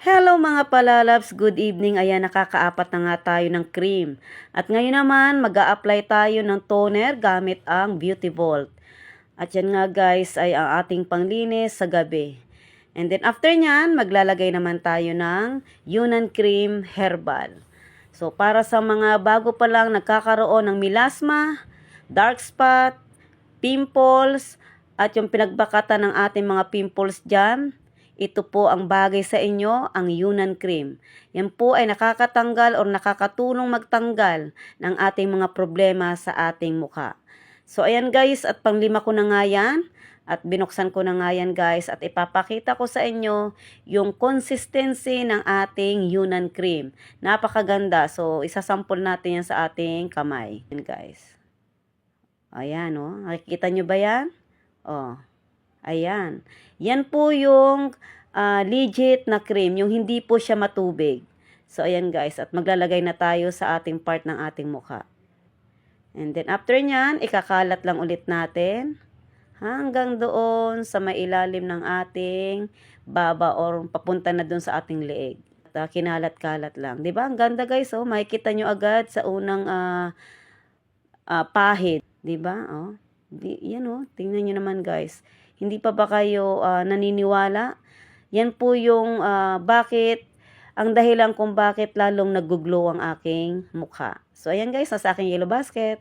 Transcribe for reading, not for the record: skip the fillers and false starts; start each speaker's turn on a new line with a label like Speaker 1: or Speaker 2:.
Speaker 1: Hello mga palalabs, good evening. Ayan, nakakaapat na nga tayo ng cream. At ngayon naman, mag-a-apply tayo ng toner gamit ang Beauty Vault. At yan nga guys ay ang ating panglinis sa gabi. And then after nyan, maglalagay naman tayo ng Yunnan Cream Herbal. So para sa mga bago pa lang nagkakaroon ng melasma, dark spot, pimples, at yung pinagbakatan ng ating mga pimples dyan, ito po ang bagay sa inyo, ang Yunnan Cream. Yan po ay nakakatanggal o nakakatulong magtanggal ng ating mga problema sa ating mukha. So ayan guys, at panglima ko na nga yan. At binuksan ko na nga yan guys. At ipapakita ko sa inyo yung consistency ng ating Yunnan Cream. Napakaganda. So isasample natin yan sa ating kamay. Yan guys. Ayan o. Nakikita nyo ba yan? O. Ayan. Yan po yung legit na cream, yung hindi po siya matubig. So, ayan guys. At maglalagay na tayo sa ating part ng ating mukha. And then, after nyan, ikakalat lang ulit natin hanggang doon sa mailalim ng ating baba or papunta na doon sa ating leeg. At kinalat-kalat lang. Diba? Ang ganda guys. Oh, makikita nyo agad sa unang pahid. Diba? Oh. Yan oh. Tingnan nyo naman guys. Hindi pa ba kayo naniniwala? Yan po yung ang dahilan kung bakit lalong nag-glow ang aking mukha. So, ayan guys, nasa aking yellow basket.